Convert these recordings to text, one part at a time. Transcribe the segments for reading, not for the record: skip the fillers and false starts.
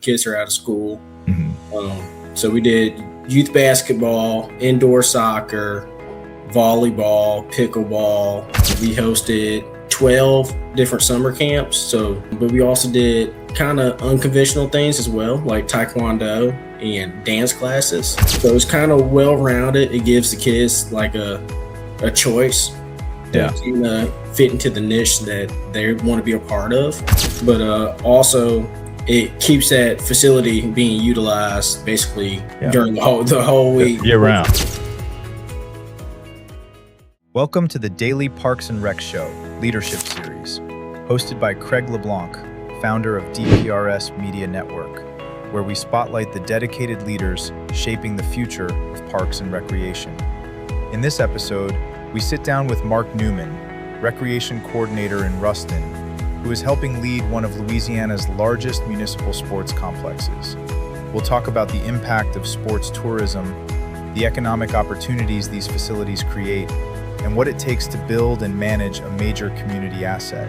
kids are out of school. Mm-hmm. So we did youth basketball, indoor soccer, volleyball, pickleball. We hosted 12 different summer camps. But we also did kind of unconventional things as well, like taekwondo and dance classes. So it's kind of well-rounded. It gives the kids like a choice to fit into the niche that they want to be a part of. But also it keeps that facility being utilized basically during the whole week. Year round. Welcome to the Daily Parks and Rec Show Leadership Series, hosted by Craig LeBlanc, founder of DPRS Media Network, where we spotlight the dedicated leaders shaping the future of parks and recreation. In this episode, we sit down with Marc Newman, Recreation Coordinator in Ruston, who is helping lead one of Louisiana's largest municipal sports complexes. We'll talk about the impact of sports tourism, the economic opportunities these facilities create, and what it takes to build and manage a major community asset.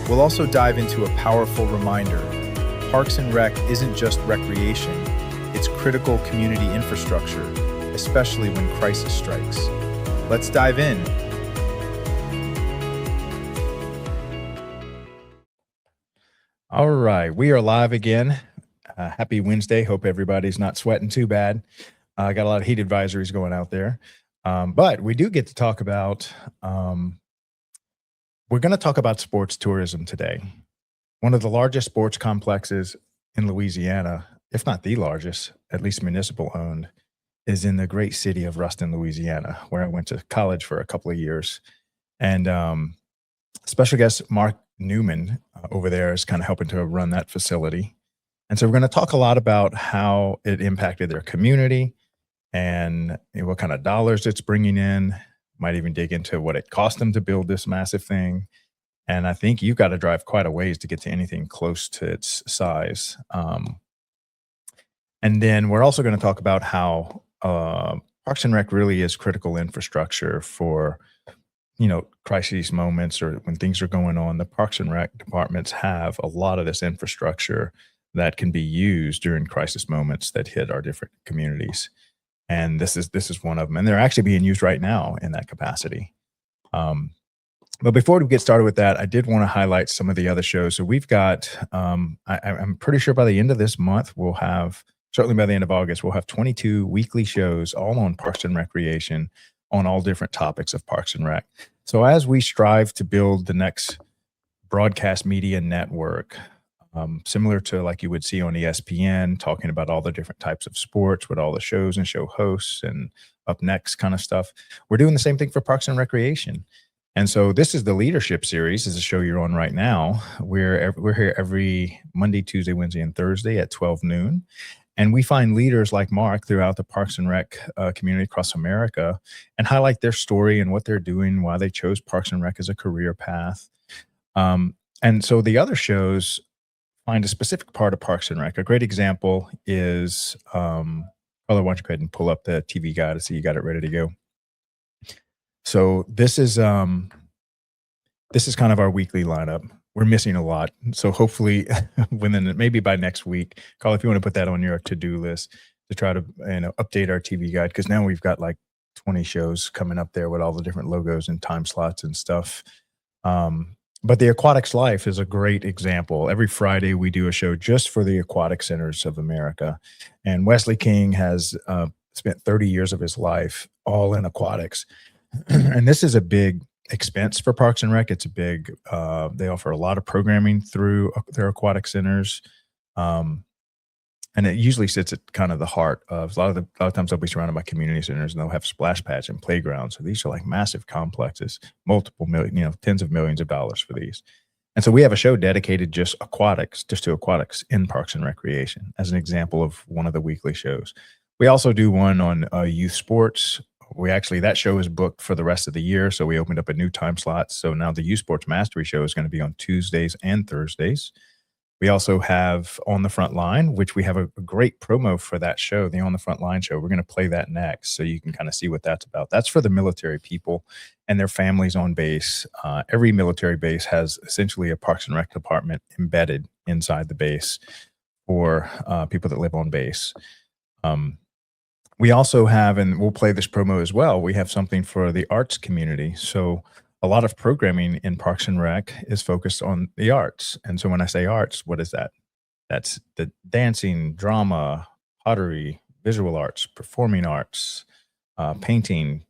We'll also dive into a powerful reminder: Parks and Rec isn't just recreation, it's critical community infrastructure, especially when crisis strikes. Let's dive in. All right, we are live again. Happy Wednesday. Hope everybody's not sweating too bad. I got a lot of heat advisories going out there. But we do get to talk about, we're going to talk about sports tourism today. One of the largest sports complexes in Louisiana, if not the largest, at least municipal owned, is in the great city of Ruston, Louisiana, where I went to college for a couple of years. And special guest Marc Newman over there is kind of helping to run that facility. And so we're going to talk a lot about how it impacted their community and what kind of dollars it's bringing in. Might even dig into what it cost them to build this massive thing. And I think you've got to drive quite a ways to get to anything close to its size. And then we're also going to talk about how Parks and Rec really is critical infrastructure for, crisis moments or when things are going on. The Parks and Rec departments have a lot of this infrastructure that can be used during crisis moments that hit our different communities. And this is one of them. And they're actually being used right now in that capacity. But before we get started with that, I did want to highlight some of the other shows. So we've got, I'm pretty sure by the end of this month, certainly by the end of August, we'll have 22 weekly shows all on Parks and Recreation on all different topics of Parks and Rec. So as we strive to build the next broadcast media network, similar to like you would see on ESPN, talking about all the different types of sports with all the shows and show hosts and up next kind of stuff, we're doing the same thing for Parks and Recreation. And so this is the Leadership Series. This is a show you're on right now. We're here every Monday, Tuesday, Wednesday, and Thursday at 12 noon. And we find leaders like Marc throughout the Parks and Rec community across America and highlight their story and what they're doing, why they chose Parks and Rec as a career path. And so the other shows find a specific part of Parks and Rec. A great example is, why don't you go ahead and pull up the TV guide to see you got it ready to go. So this is kind of our weekly lineup. We're missing a lot. So hopefully maybe by next week, Carl, if you want to put that on your to-do list to try to update our TV guide, because now we've got like 20 shows coming up there with all the different logos and time slots and stuff. But the Aquatics Life is a great example. Every Friday we do a show just for the aquatic centers of America. And Wesley King has spent 30 years of his life all in aquatics. And this is a big expense for Parks and Rec. It's a big, they offer a lot of programming through their aquatic centers. And it usually sits at kind of the heart of a lot of times they'll be surrounded by community centers and they'll have splash pads and playgrounds. So these are like massive complexes, multiple million, tens of millions of dollars for these. And so we have a show dedicated just to aquatics in Parks and Recreation as an example of one of the weekly shows. We also do one on youth sports. That show is booked for the rest of the year. So we opened up a new time slot. So now the Youth Sports Mastery Show is going to be on Tuesdays and Thursdays. We also have On the Front Line, which we have a great promo for that show, the On the Front Line show. We're going to play that next so you can kind of see what that's about. That's for the military people and their families on base. Every military base has essentially a Parks and Rec department embedded inside the base for people that live on base. We also have, and we'll play this promo as well, we have something for the arts community. So a lot of programming in Parks and Rec is focused on the arts. And so when I say arts, what is that? That's the dancing, drama, pottery, visual arts, performing arts, painting,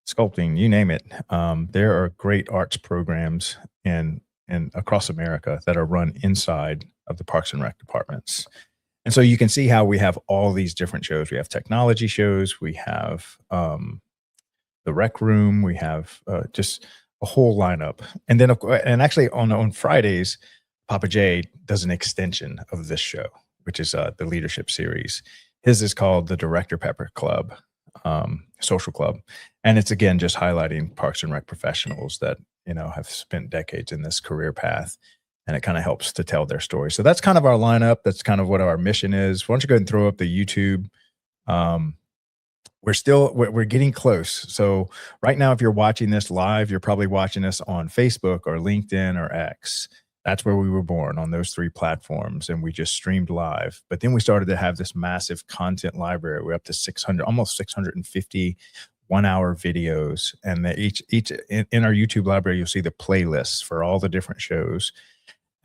sculpting, you name it. There are great arts programs in across America that are run inside of the Parks and Rec departments. And so you can see how we have all these different shows. We have technology shows, we have the rec room, we have just a whole lineup. And then, and actually on Fridays, Papa J does an extension of this show, which is the leadership series. His is called the Director Pepper Club, Social Club. And it's, again, just highlighting Parks and Rec professionals that, have spent decades in this career path. And it kind of helps to tell their story. So that's kind of our lineup. That's kind of what our mission is. Why don't you go ahead and throw up the YouTube? We're getting close. So right now, if you're watching this live, you're probably watching us on Facebook or LinkedIn or X. That's where we were born, on those 3 platforms. And we just streamed live. But then we started to have this massive content library. We're up to almost 650 1-hour videos. And each in our YouTube library, you'll see the playlists for all the different shows.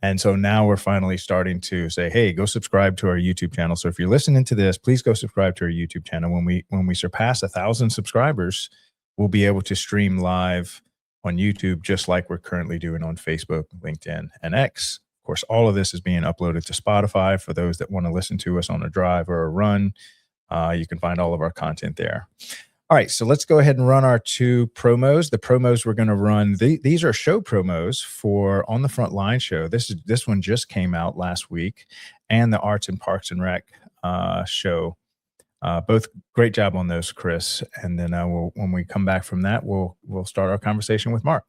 And so now we're finally starting to say, hey, go subscribe to our YouTube channel. So if you're listening to this, please go subscribe to our YouTube channel. When we surpass 1,000 subscribers, we'll be able to stream live on YouTube, just like we're currently doing on Facebook, LinkedIn, and X. Of course, all of this is being uploaded to Spotify for those that want to listen to us on a drive or a run. You can find all of our content there. All right, so let's go ahead and run our 2 promos. The promos we're going to run, these are show promos for On the Front Line show. This one just came out last week, and the Arts and Parks and Rec show. Both great job on those, Chris. And then when we come back from that, we'll start our conversation with Mark.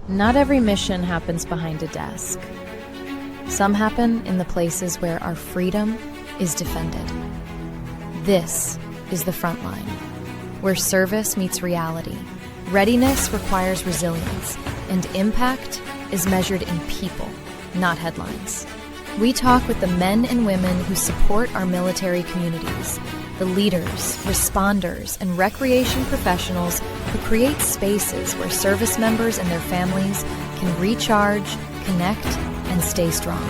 Not every mission happens behind a desk. Some happen in the places where our freedom is defended. This is the front line, where service meets reality, readiness requires resilience, and impact is measured in people, not headlines. We talk with the men and women who support our military communities, the leaders, responders, and recreation professionals who create spaces where service members and their families can recharge, connect, and stay strong.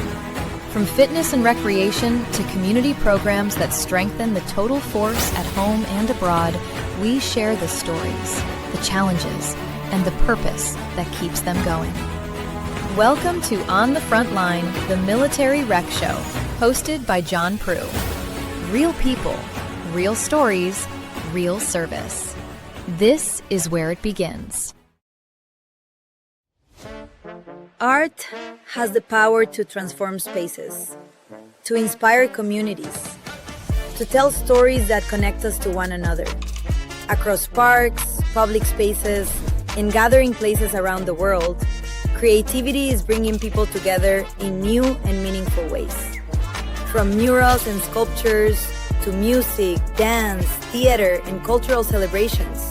From fitness and recreation to community programs that strengthen the total force at home and abroad, we share the stories, the challenges, and the purpose that keeps them going. Welcome to On the Front Line, the Military Rec Show, hosted by John Prue. Real people, real stories, real service. This is where it begins. Art has the power to transform spaces, to inspire communities, to tell stories that connect us to one another. Across parks, public spaces, and gathering places around the world, creativity is bringing people together in new and meaningful ways. From murals and sculptures to music, dance, theater, and cultural celebrations,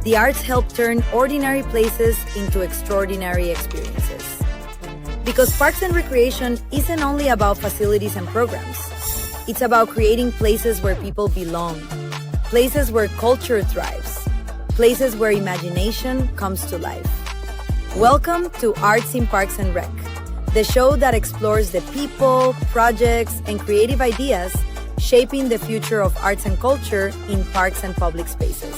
the arts help turn ordinary places into extraordinary experiences. Because Parks and Recreation isn't only about facilities and programs. It's about creating places where people belong, places where culture thrives, places where imagination comes to life. Welcome to Arts in Parks and Rec, the show that explores the people, projects, and creative ideas shaping the future of arts and culture in parks and public spaces.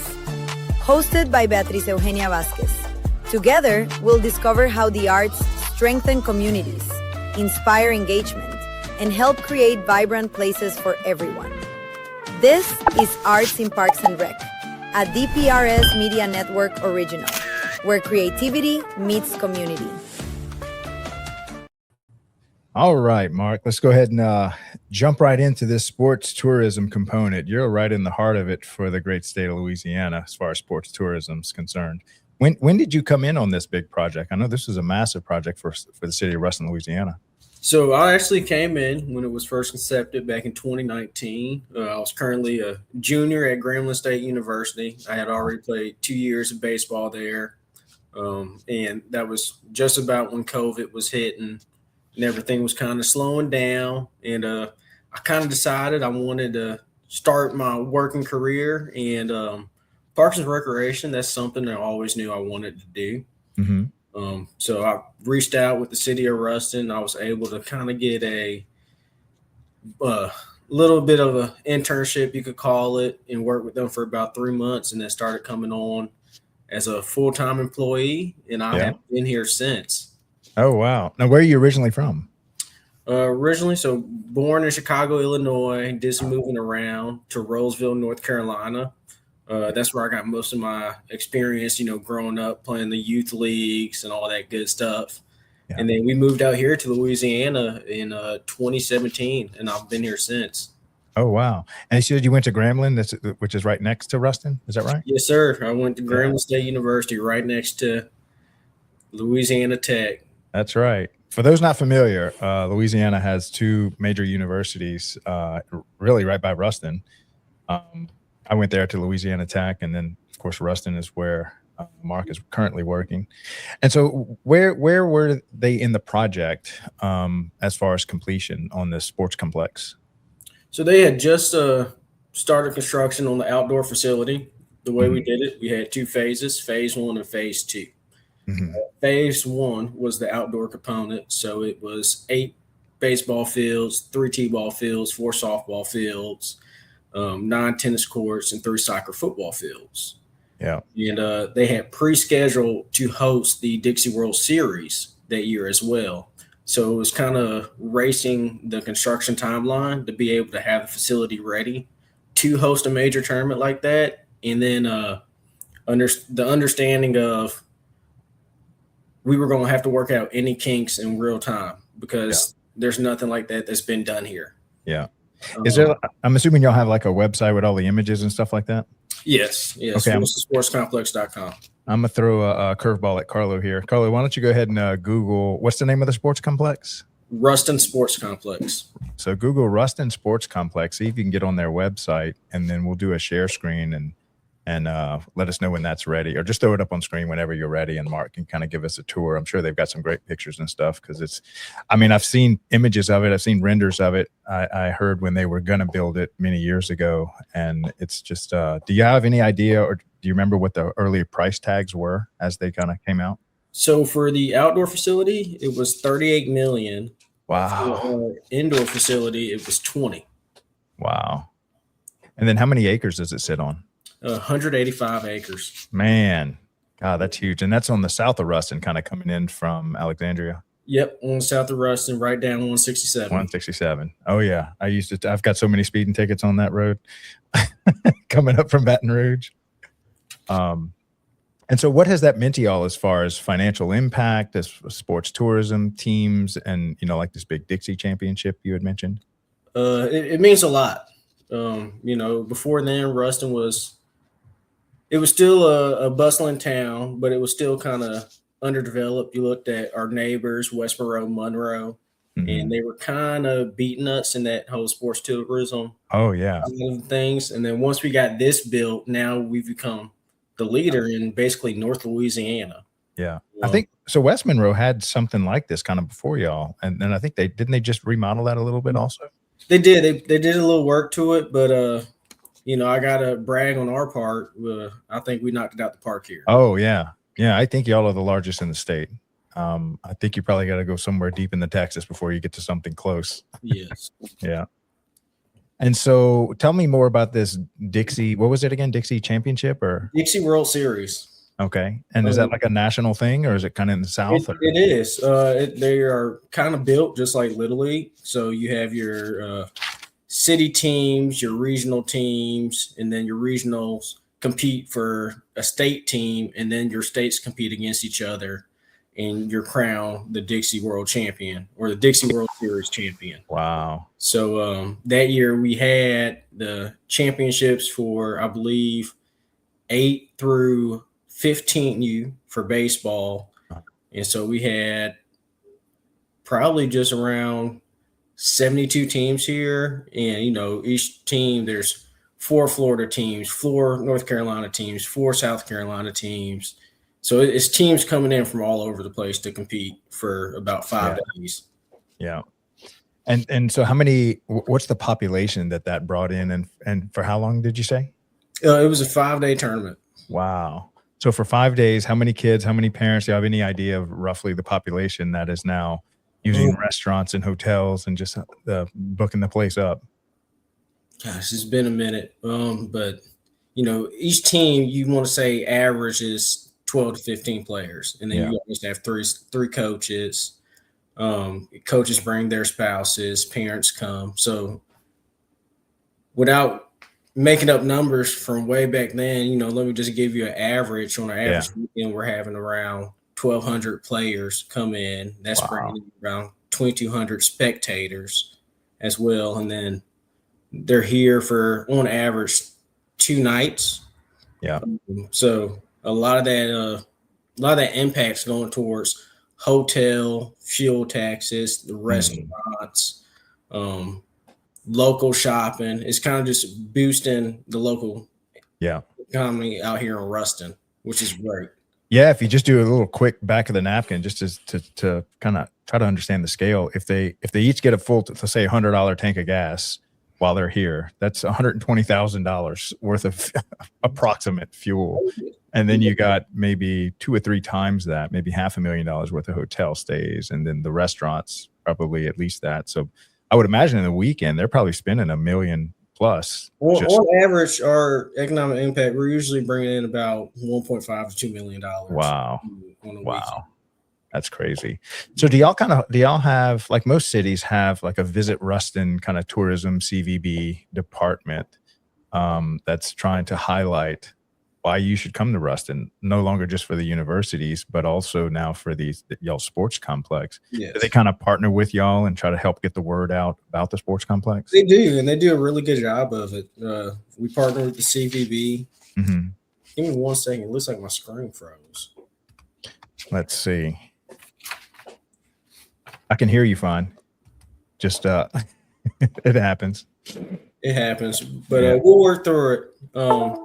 Hosted by Beatriz Eugenia Vázquez. Together, we'll discover how the arts strengthen communities, inspire engagement, and help create vibrant places for everyone. This is Arts in Parks and Rec, a DPRS Media Network original, where creativity meets community. All right, Mark, let's go ahead and jump right into this sports tourism component. You're right in the heart of it for the great state of Louisiana as far as sports tourism is concerned. When did you come in on this big project? I know this is a massive project for the city of Ruston, Louisiana. So I actually came in when it was first concepted back in 2019. I was currently a junior at Grambling State University. I had already played 2 years of baseball there. And that was just about when COVID was hitting and everything was kind of slowing down. And I kind of decided I wanted to start my working career. And Parks and Recreation, that's something I always knew I wanted to do. Mm-hmm. So I reached out with the City of Ruston. I was able to kind of get a little bit of an internship, you could call it, and work with them for about 3 months, and then started coming on as a full-time employee, and I have been here since. Oh, wow. Now, where are you originally from? Originally, so born in Chicago, Illinois, did some moving around to Roseville, North Carolina. That's where I got most of my experience, growing up playing the youth leagues and all that good stuff. Yeah. And then we moved out here to Louisiana in 2017, and I've been here since. Oh, wow. And you said you went to Grambling, which is right next to Ruston. Is that right? Yes, sir. I went to Grambling State University right next to Louisiana Tech. That's right. For those not familiar, Louisiana has two major universities, really right by Ruston. I went there to Louisiana Tech, and then, of course, Ruston is where Mark is currently working. And so where were they in the project as far as completion on this sports complex? So they had just started construction on the outdoor facility. The way we did it, we had 2 phases, phase 1 and phase 2. Mm-hmm. Phase 1 was the outdoor component. So it was 8 baseball fields, 3 t-ball fields, 4 softball fields, 9 tennis courts, and 3 soccer football fields. Yeah. And they had pre-scheduled to host the Dixie World Series that year as well. So it was kind of racing the construction timeline to be able to have the facility ready to host a major tournament like that. And then the understanding of we were going to have to work out any kinks in real time because there's nothing like that that's been done here. Yeah. Is there? I'm assuming y'all have like a website with all the images and stuff like that? Yes. Okay. RustonSportsComplex.com. I'm going to throw a curveball at Carlo here. Carlo, why don't you go ahead and Google, what's the name of the sports complex? Ruston Sports Complex. So Google Ruston Sports Complex, see if you can get on their website, and then we'll do a share screen and let us know when that's ready, or just throw it up on screen whenever you're ready, and Mark can kind of give us a tour. I'm sure they've got some great pictures and stuff because I've seen images of it. I've seen renders of it. I heard when they were going to build it many years ago, and it's just, do you have any idea, or do you remember what the early price tags were as they kind of came out? So for the outdoor facility, it was $38 million. Wow. For our indoor facility, it was $20. Wow. And then how many acres does it sit on? 185 acres. Man, God, that's huge. And that's on the south of Ruston, kind of coming in from Alexandria. Yep, on south of Ruston, right down 167. 167. Oh, yeah. I've got so many speeding tickets on that road coming up from Baton Rouge. And so what has that meant to y'all as far as financial impact, as sports tourism teams, and, like this big Dixie championship you had mentioned? It means a lot. Before then, Ruston was still a bustling town, but it was still kind of underdeveloped. You looked at our neighbors, West Monroe, and they were kind of beating us in that whole sports tourism. Oh, yeah. Things. And then once we got this built, now we've become the leader in basically North Louisiana. Yeah. I think so. West Monroe had something like this kind of before y'all. And then I think they just remodel that a little bit also? They did. They did a little work to it, but I gotta brag on our part. I think we knocked it out the park here. Oh yeah, yeah. I think y'all are the largest in the state. I think you probably got to go somewhere deep in the Texas before you get to something close. Yes. Yeah. And so, tell me more about this Dixie. What was it again? Dixie Championship or Dixie World Series? Okay. And is that like a national thing, or is it kind of in the South? It is. They are kind of built just like Little League. So you have your city teams, your regional teams, and then your regionals compete for a state team, and then your states compete against each other, and you're crowned the Dixie World Champion or the Dixie World Series champion. Wow. So that year we had the championships for, I believe, 8 through 15U for baseball. And so we had probably just around 72 teams here. And, each team, there's 4 Florida teams, 4 North Carolina teams, 4 South Carolina teams. So it's teams coming in from all over the place to compete for about 5 days. Yeah. And so what's the population that brought in, and for how long did you say? It was a 5-day tournament. Wow. So for 5 days, how many kids, how many parents, do you have any idea of roughly the population that is now using restaurants and hotels and just booking the place up? Gosh, it's been a minute. But each team, you want to say average is 12 to 15 players. And then you always have three coaches. Coaches bring their spouses, parents come. So without making up numbers from way back then, let me just give you an average. On an average weekend, we're having around 1,200 players come in. That's bringing in around 2,200 spectators as well. And then they're here for, on average, 2 nights. Yeah. So a lot of that impact's going towards hotel, fuel taxes, the restaurants, local shopping. It's kind of just boosting the local economy out here in Ruston, which is great. Yeah, if you just do a little quick back of the napkin, just to kind of try to understand the scale, if they each get a full, let's say $100 tank of gas while they're here, that's $120,000 worth of approximate fuel. And then you got maybe 2 or 3 times that, maybe $500,000 worth of hotel stays, and then the restaurants probably at least that. So I would imagine in the weekend they're probably spending $1 million plus. On average, our economic impact, we're usually bringing in about $1.5 to $2 million. Wow. Wow. That's crazy. So do y'all have, like most cities have, like a Visit Ruston kind of tourism CVB department that's trying to highlight why you should come to Ruston, no longer just for the universities, but also now for y'all sports complex. Yes. Do they kind of partner with y'all and try to help get the word out about the sports complex? They do, and they do a really good job of it. We partner with the CVB. Mm-hmm. Give me 1 second. It looks like my screen froze. Let's see. I can hear you fine. Just it happens. It happens, but we'll work through it.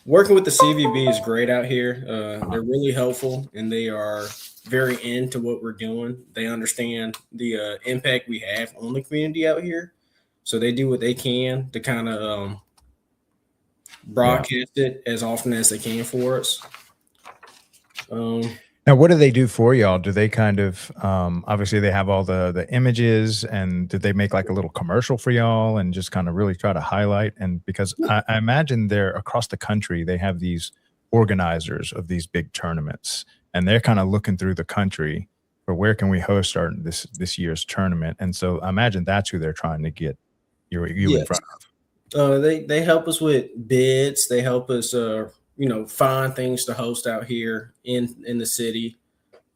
Working with the CVB is great out here. They're really helpful, and they are very into what we're doing. They understand the impact we have on the community out here, so they do what they can to kind of broadcast it as often as they can for us. Now, what do they do for y'all? Do they kind of, obviously they have all the images, and did they make like a little commercial for y'all and just kind of really try to highlight? And because I imagine they're across the country, they have these organizers of these big tournaments, and they're kind of looking through the country for where can we host this year's tournament. And so I imagine that's who they're trying to get you in front of. They help us with bids. They help us, find things to host out here in the city.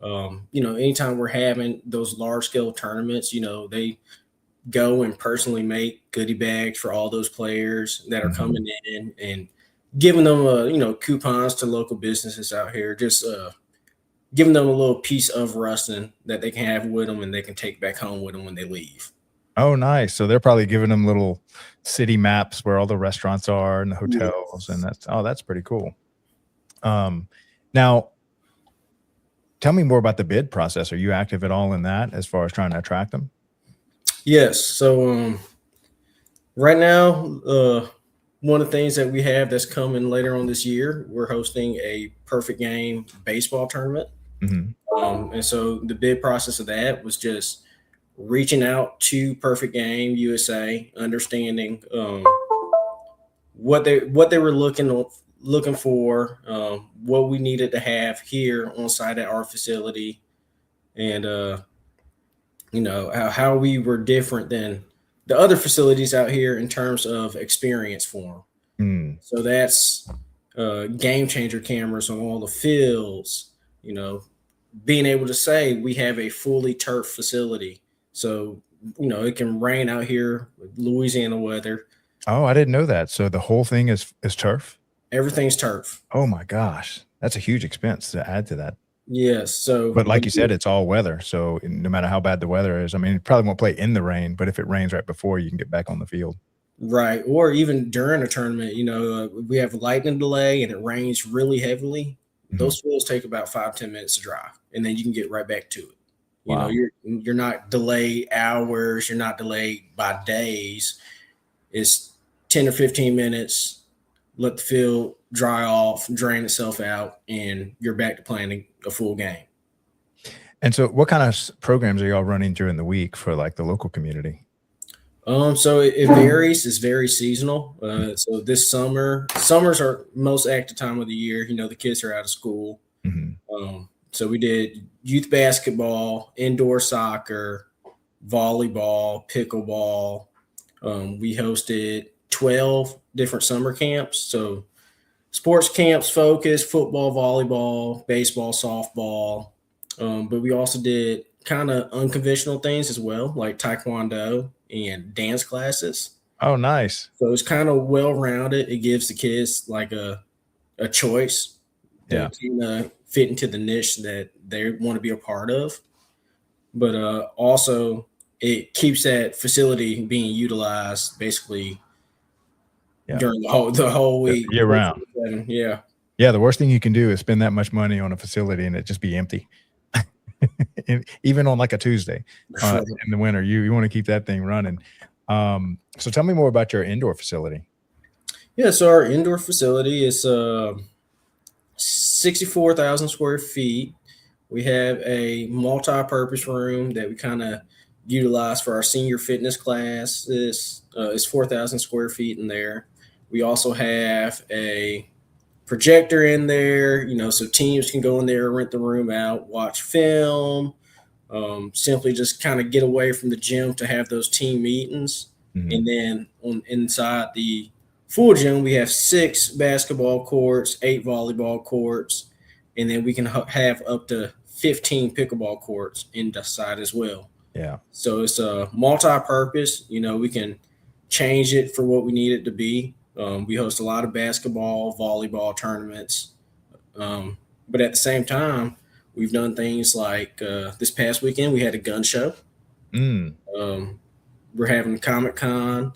Anytime we're having those large scale tournaments, they go and personally make goodie bags for all those players that are coming in and giving them, coupons to local businesses out here, just giving them a little piece of Ruston that they can have with them and they can take back home with them when they leave. Oh, nice. So they're probably giving them little city maps where all the restaurants are and the hotels. Yes. And that's pretty cool. Now, tell me more about the bid process. Are you active at all in that as far as trying to attract them? Yes. So right now, one of the things that we have that's coming later on this year, we're hosting a perfect game baseball tournament. Mm-hmm. And so the bid process of that was just reaching out to Perfect Game USA, understanding what they were looking looking for what we needed to have here on site at our facility, and how we were different than the other facilities out here in terms of experience for them. So that's game changer cameras on all the fields, being able to say we have a fully turf facility. So, it can rain out here with Louisiana weather. Oh, I didn't know that. So the whole thing is turf? Everything's turf. Oh my gosh. That's a huge expense to add to that. Yes. So, but like you said, it's all weather. So no matter how bad the weather is, I mean, it probably won't play in the rain, but if it rains right before, you can get back on the field. Right. Or even during a tournament, we have a lightning delay and it rains really heavily. Those fields take about 5-10 minutes to dry, and then you can get right back to it. Wow. You're not delayed hours. You're not delayed by days. It's 10 or 15 minutes. Let the field dry off, drain itself out, and you're back to playing a full game. And so what kind of programs are y'all running during the week for like the local community? So it varies. It's very seasonal. So this summers are most active time of the year. The kids are out of school. So we did youth basketball, indoor soccer, volleyball, pickleball. We hosted 12 different summer camps. So sports camps focused football, volleyball, baseball, softball. But we also did kind of unconventional things as well, like taekwondo and dance classes. Oh, nice. So it's kind of well-rounded. It gives the kids like a choice that can fit into the niche that they want to be a part of. But also it keeps that facility being utilized basically during the whole week. Year round. Yeah. Yeah, the worst thing you can do is spend that much money on a facility and it just be empty. Even on like a Tuesday in the winter, you want to keep that thing running. So tell me more about your indoor facility. Yeah, so our indoor facility is 64,000 square feet. We have a multi-purpose room that we kind of utilize for our senior fitness classes. It's 4,000 square feet in there. We also have a projector in there, so teams can go in there, rent the room out, watch film, simply just kind of get away from the gym to have those team meetings. And then inside the full gym, we have 6 basketball courts, 8 volleyball courts, and then we can have up to 15 pickleball courts inside as well. Yeah. So it's a multi-purpose. We can change it for what we need it to be. We host a lot of basketball, volleyball tournaments. But at the same time, we've done things like this past weekend, we had a gun show. We're having Comic-Con.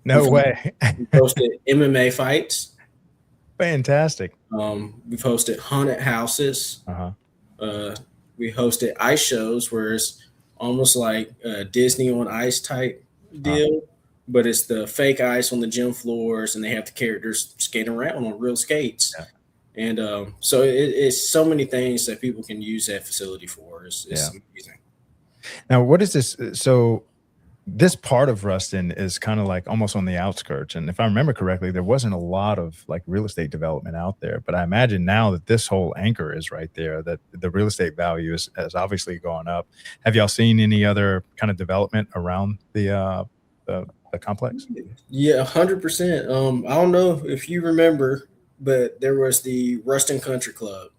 No way. We've hosted MMA fights. Fantastic. We've hosted haunted houses. We hosted ice shows where it's almost like a Disney on Ice type deal. But it's the fake ice on the gym floors, and they have the characters skating around on real skates. Yeah. And so it's so many things that people can use that facility for. It's amazing. Now, what is this? So this part of Ruston is kind of like almost on the outskirts. And if I remember correctly, there wasn't a lot of like real estate development out there. But I imagine now that this whole anchor is right there, that the real estate value has obviously gone up. Have y'all seen any other kind of development around the complex? Yeah, 100%. I don't know if you remember, but there was the Ruston Country Club.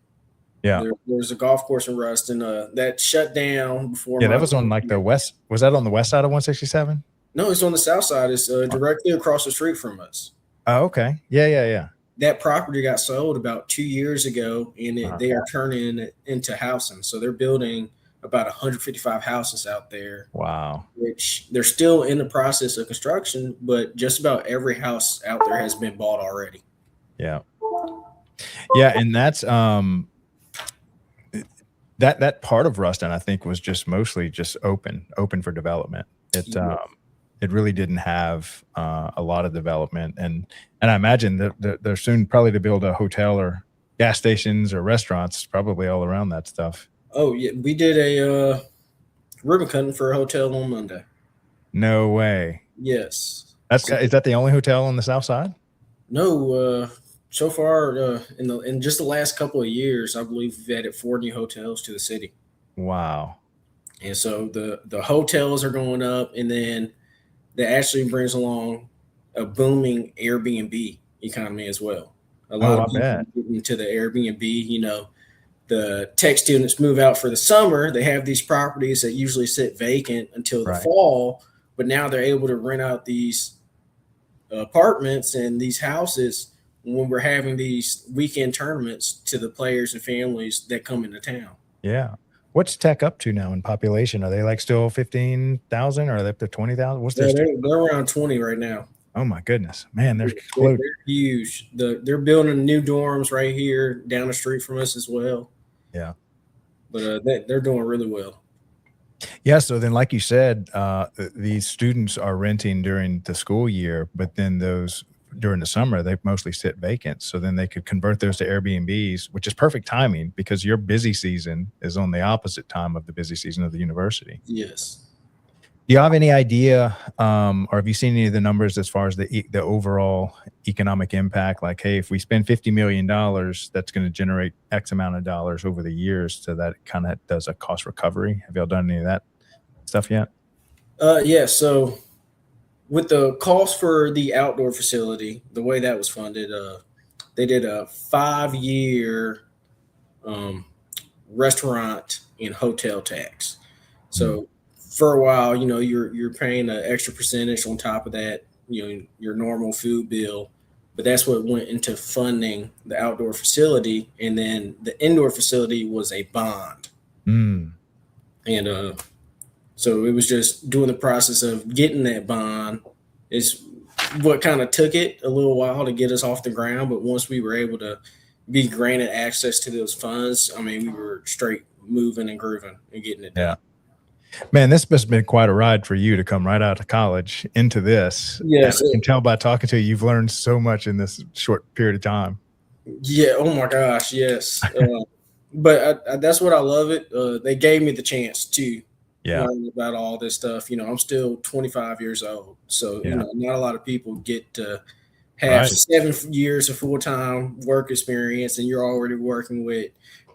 Yeah. There was a golf course in Ruston that shut down before. Yeah, that was on like the west. Was that on the west side of 167? No, it's on the south side. It's directly across the street from us. Oh, okay. Yeah. That property got sold about 2 years ago, and they are turning it into housing. So they're building about 155 houses out there. Wow. Which they're still in the process of construction, but just about every house out there has been bought already. Yeah. Yeah. And that's, that part of Ruston, I think, was just mostly just open for development. It really didn't have a lot of development. And I imagine that they're soon probably to build a hotel or gas stations or restaurants probably all around that stuff. Oh, yeah. We did a ribbon cutting for a hotel on Monday. No way. Yes. Is that the only hotel on the south side? No. So far, in just the last couple of years, I believe we've added 4 new hotels to the city. Wow. And so the hotels are going up, and then that actually brings along a booming Airbnb economy as well. A lot Oh, of I people bet. get into the Airbnb. The tech students move out for the summer. They have these properties that usually sit vacant until the Right. fall, but now they're able to rent out these apartments and these houses when we're having these weekend tournaments to the players and families that come into town. Yeah. What's Tech up to now in population? Are they like still 15,000 or are they up to 20,000? What's their Yeah, student? they're around 20 right now. Oh my goodness, man, they're They're exploding. huge. They're building new dorms right here down the street from us as well. Yeah. But they're doing really well. Yeah. So then, like you said, these students are renting during the school year, but then those during the summer, they mostly sit vacant. So then they could convert those to Airbnbs, which is perfect timing because your busy season is on the opposite time of the busy season of the university. Yes. Do you have any idea, or have you seen any of the numbers as far as the overall economic impact? Like, hey, if we spend $50 million, that's going to generate X amount of dollars over the years, so that it kind of does a cost recovery. Have y'all done any of that stuff yet? Yeah. So with the cost for the outdoor facility, the way that was funded, they did a 5-year um, restaurant and hotel tax. So for a while, you're paying an extra percentage on top of that, your normal food bill. But that's what went into funding the outdoor facility, and then the indoor facility was a bond. Mm. And so it was just doing the process of getting that bond is what kind of took it a little while to get us off the ground. But once we were able to be granted access to those funds, I mean, we were straight moving and grooving and getting it done. Man, this must have been quite a ride for you to come right out of college into this. Yes. And I can tell by talking to you, you've learned so much in this short period of time. Yeah. Oh my gosh. Yes. But that's what I love it. They gave me the chance to learn about all this stuff. I'm still 25 years old. So, not a lot of people get to have 7 years of full-time work experience, and you're already working with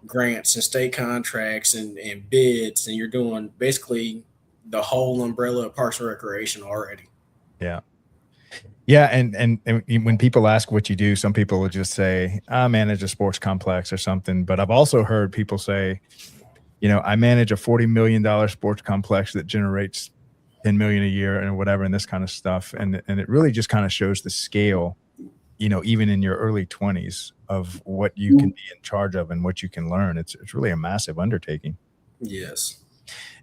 grants and state contracts and bids, and you're doing basically the whole umbrella of Parks and Recreation already. Yeah. Yeah. And when people ask what you do, some people will just say, I manage a sports complex or something. But I've also heard people say, I manage a $40 million sports complex that generates 10 million a year and whatever, and this kind of stuff. And it really just kind of shows the scale, even in your early 20s of what you can be in charge of and what you can learn. It's really a massive undertaking. Yes.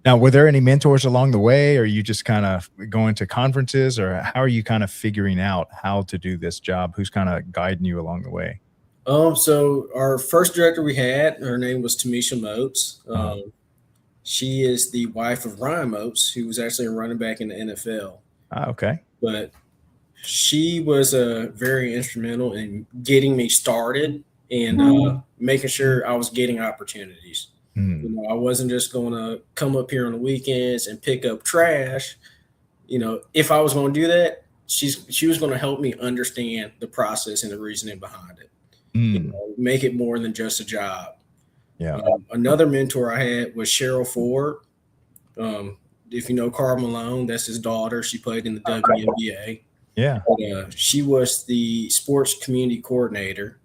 Now, were there any mentors along the way, or are you just kind of going to conferences, or how are you kind of figuring out how to do this job? Who's kind of guiding you along the way? So our first director we had, her name was Tamisha Moats. She is the wife of Ryan Moats, who was actually a running back in the NFL. Okay. But she was very instrumental in getting me started and making sure I was getting opportunities. I wasn't just going to come up here on the weekends and pick up trash. If I was going to do that, she was going to help me understand the process and the reasoning behind it. Make it more than just a job. Yeah. Another mentor I had was Cheryl Ford. If you know Karl Malone, that's his daughter. She played in the WNBA. Yeah. But, she was the sports community coordinator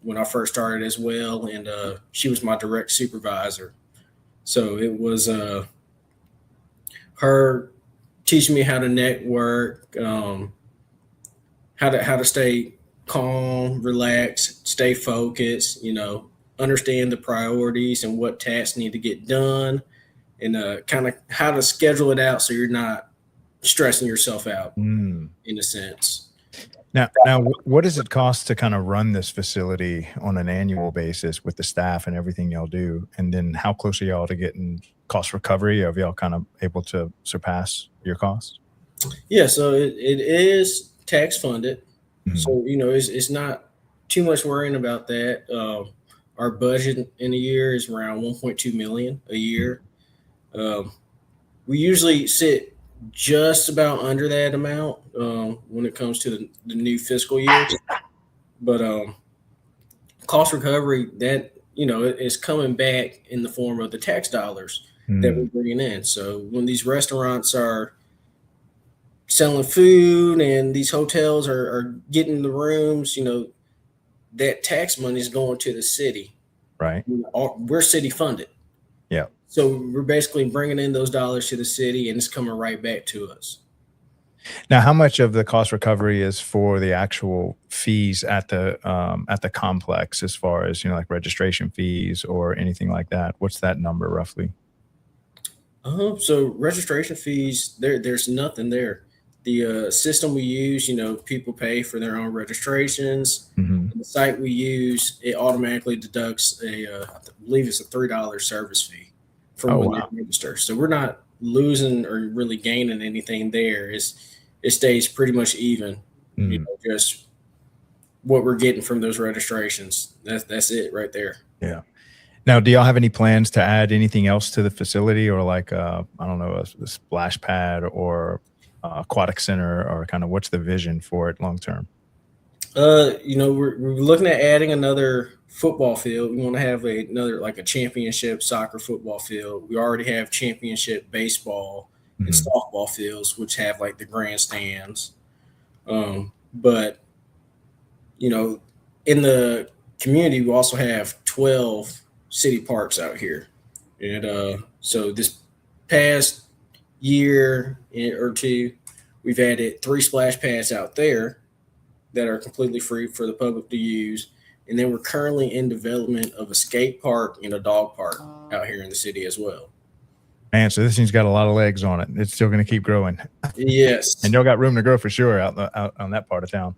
when I first started as well, and she was my direct supervisor. So it was her teaching me how to network, how to stay calm, relax, stay focused, understand the priorities and what tasks need to get done, and kind of how to schedule it out so you're not stressing yourself out in a sense. Now, what does it cost to kind of run this facility on an annual basis with the staff and everything y'all do? And then how close are y'all to getting cost recovery? Are y'all kind of able to surpass your costs? Yeah, so it is tax funded. So, it's not too much worrying about that. Our budget in a year is around 1.2 million a year. We usually sit just about under that amount when it comes to the new fiscal year. But cost recovery, that, is coming back in the form of the tax dollars that we're bringing in. So when these restaurants are selling food and these hotels are getting the rooms, that tax money is going to the city. Right. We're city funded. Yeah. So we're basically bringing in those dollars to the city, and it's coming right back to us. Now, how much of the cost recovery is for the actual fees at the complex, as far as, like registration fees or anything like that? What's that number roughly? So registration fees, there's nothing there. The system we use, people pay for their own registrations. Mm-hmm. The site we use, it automatically deducts I believe it's a $3 service fee from when they register. So we're not losing or really gaining anything there. It stays pretty much even. Just what we're getting from those registrations. That's it right there. Yeah. Now, do y'all have any plans to add anything else to the facility, or like I don't know, a splash pad or aquatic center, or kind of what's the vision for it long term? We're looking at adding another football field. We want to have another, like a championship soccer football field. We already have championship baseball and softball fields, which have like the grandstands. But in the community, we also have 12 city parks out here. And so this past year or two, we've added 3 splash pads out there that are completely free for the public to use. And then we're currently in development of a skate park and a dog park out here in the city as well. Man, so this thing's got a lot of legs on it. It's still going to keep growing. Yes. And y'all got room to grow for sure out on that part of town.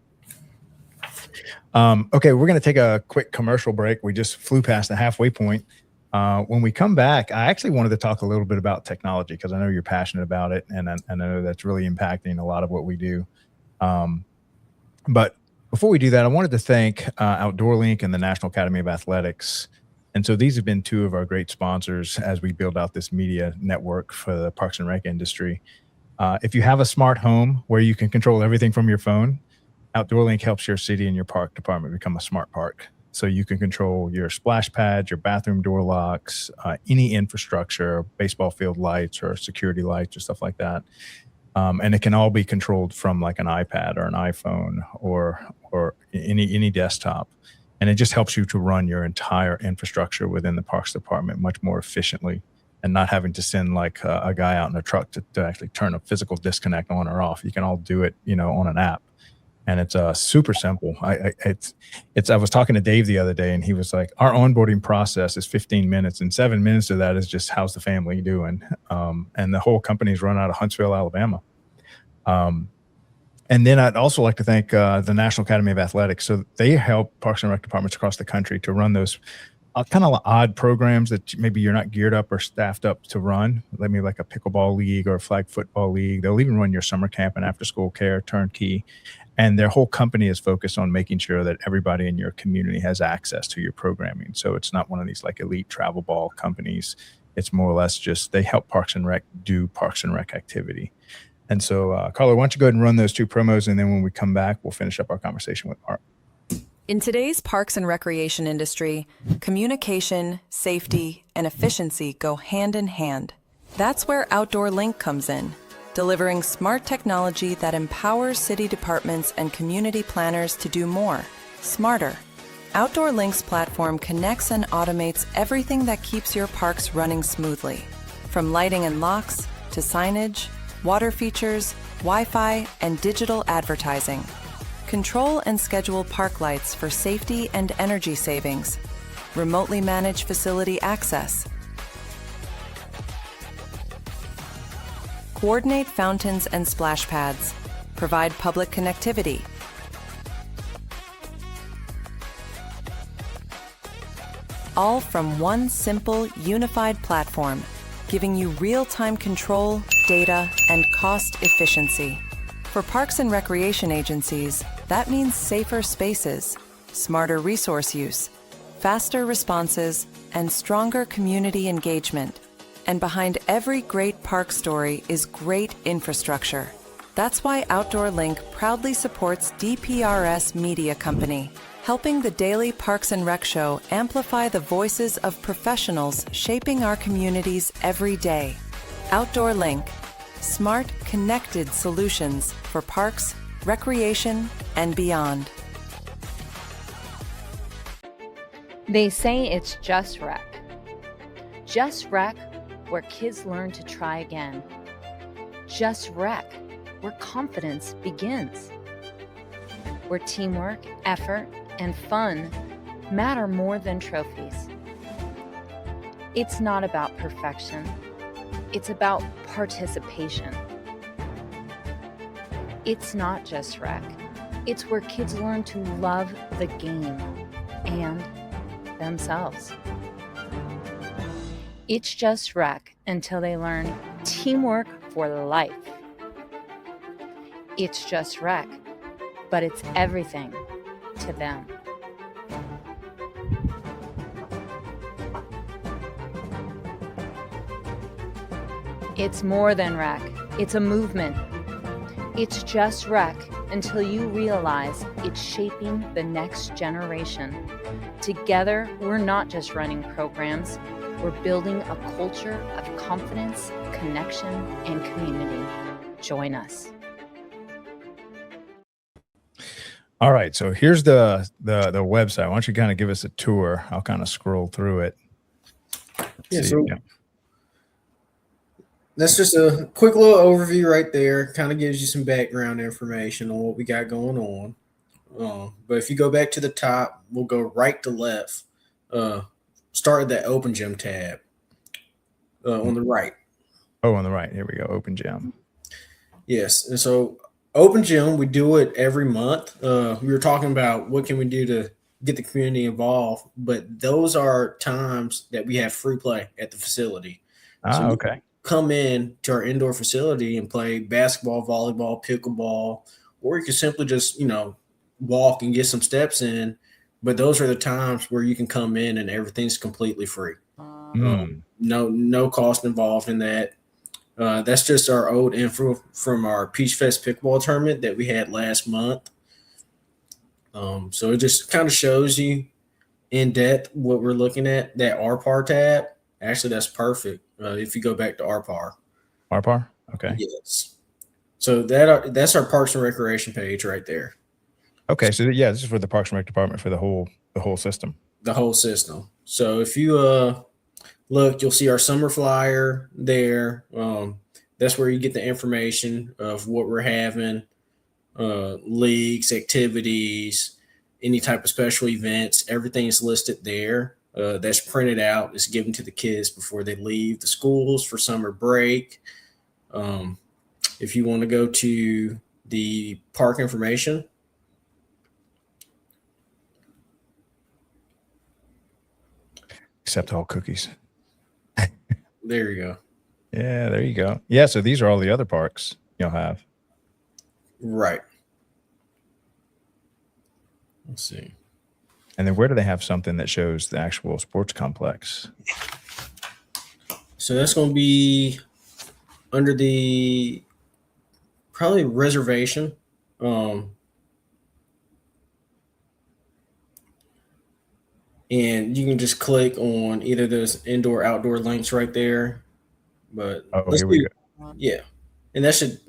Okay, we're going to take a quick commercial break. We just flew past the halfway point. When we come back, I actually wanted to talk a little bit about technology, because I know you're passionate about it, and I know that's really impacting a lot of what we do. But before we do that, I wanted to thank Outdoor Link and the National Academy of Athletics. And so these have been 2 of our great sponsors as we build out this media network for the Parks and Rec industry. If you have a smart home where you can control everything from your phone, Outdoor Link helps your city and your park department become a smart park. So you can control your splash pads, your bathroom door locks, any infrastructure, baseball field lights or security lights or stuff like that. And it can all be controlled from like an iPad or an iPhone or any desktop. And it just helps you to run your entire infrastructure within the Parks Department much more efficiently, and not having to send like a guy out in a truck to actually turn a physical disconnect on or off. You can all do it, on an app. And it's super simple. I was talking to Dave the other day, and he was like, our onboarding process is 15 minutes, and 7 minutes of that is just, how's the family doing? And the whole company's run out of Huntsville, Alabama. And then I'd also like to thank the National Academy of Athletics. So they help Parks and Rec departments across the country to run those kind of odd programs that maybe you're not geared up or staffed up to run. Maybe like a pickleball league or a flag football league. They'll even run your summer camp and after school care turnkey. And their whole company is focused on making sure that everybody in your community has access to your programming. So it's not one of these like elite travel ball companies. It's more or less just they help Parks and Rec do Parks and Rec activity. And so, Carla, why don't you go ahead and run those 2 promos, and then when we come back, we'll finish up our conversation with Marc. In today's parks and recreation industry, communication, safety, and efficiency go hand in hand. That's where Outdoor Link comes in, delivering smart technology that empowers city departments and community planners to do more, smarter. Outdoor Link's platform connects and automates everything that keeps your parks running smoothly, from lighting and locks to signage, water features, Wi-Fi, and digital advertising. Control and schedule park lights for safety and energy savings. Remotely manage facility access. Coordinate fountains and splash pads. Provide public connectivity. All from one simple, unified platform, giving you real-time control, data, and cost efficiency. For parks and recreation agencies, that means safer spaces, smarter resource use, faster responses, and stronger community engagement. And behind every great park story is great infrastructure. That's why Outdoor Link proudly supports DPRS Media Company, helping the daily Parks and Rec show amplify the voices of professionals shaping our communities every day. Outdoor Link, smart, connected solutions for parks, recreation, and beyond. They say it's just rec. Just rec, where kids learn to try again. Just rec, where confidence begins. Where teamwork, effort, and fun matter more than trophies. It's not about perfection. It's about participation. It's not just rec. It's where kids learn to love the game and themselves. It's just rec until they learn teamwork for life. It's just rec, but it's everything to them. It's more than rec. It's a movement. It's just rec until you realize it's shaping the next generation. Together, we're not just running programs, we're building a culture of confidence, connection, and community. Join us. All right, so here's the website. Why don't you kind of give us a tour? I'll kind of scroll through it. That's just a quick little overview right there. Kind of gives you some background information on what we got going on. But if you go back to the top, we'll go right to left. Start at that Open Gym tab on the right. Oh, on the right. Here we go. Open Gym. Yes. And so Open Gym, we do it every month. We were talking about what can we do to get the community involved, but those are times that we have free play at the facility. So okay. Come in to our indoor facility and play basketball, volleyball, pickleball, or you can simply just, walk and get some steps in. But those are the times where you can come in and everything's completely free. No cost involved in that. That's just our old info from our Peach Fest pickleball tournament that we had last month. So it just kind of shows you in depth what we're looking at. That RPAR tab, actually, that's perfect. If you go back to RPAR. RPAR? Okay. Yes. So that's our Parks and Recreation page right there. Okay, so yeah, this is for the Parks and Rec department for the whole system. The whole system. So if you look, you'll see our summer flyer there. That's where you get the information of what we're having, leagues, activities, any type of special events. Everything is listed there. That's printed out. It's given to the kids before they leave the schools for summer break. If you want to go to the park information, except all cookies. There you go. Yeah, there you go. Yeah, so these are all the other parks you'll have. Right. Let's see. And then where do they have something that shows the actual sports complex? So that's going to be under the probably reservation. And you can just click on either those indoor outdoor links right there. But here we go. Yeah. And that should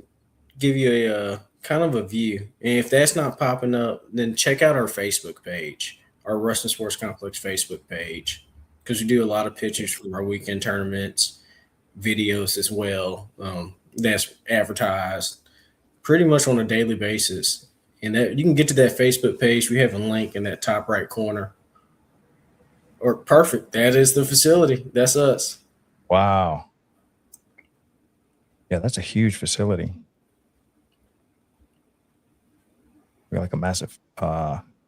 give you a kind of a view. And if that's not popping up, then check out our Facebook page, our Ruston Sports Complex Facebook page, because we do a lot of pictures from our weekend tournaments, videos as well. That's advertised pretty much on a daily basis. And that you can get to that Facebook page. We have a link in that top right corner. Or perfect. That is the facility. That's us. Wow. Yeah, that's a huge facility. We got like a massive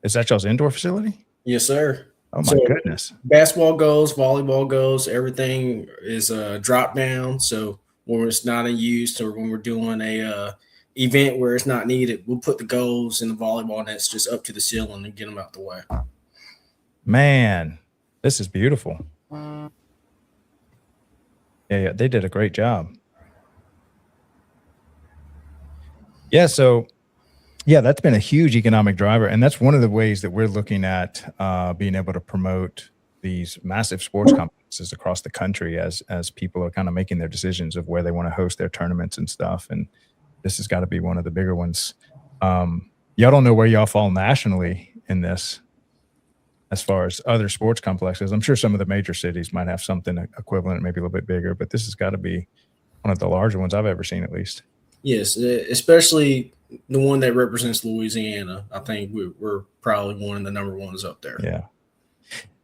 is that y'all's indoor facility? Yes, sir. Oh my goodness. Basketball goes, volleyball goes, everything is drop down. So when it's not in use or when we're doing a event where it's not needed, we'll put the goals and the volleyball nets just up to the ceiling and get them out the way. Man, this is beautiful. Yeah, they did a great job. Yeah. So, yeah, that's been a huge economic driver. And that's one of the ways that we're looking at being able to promote these massive sports complexes across the country as people are kind of making their decisions of where they want to host their tournaments and stuff. And this has got to be one of the bigger ones. Y'all don't know where y'all fall nationally in this as far as other sports complexes. I'm sure some of the major cities might have something equivalent, maybe a little bit bigger, but this has got to be one of the larger ones I've ever seen, at least. Yes, especially the one that represents Louisiana. I think we're probably one of the number ones up there. Yeah.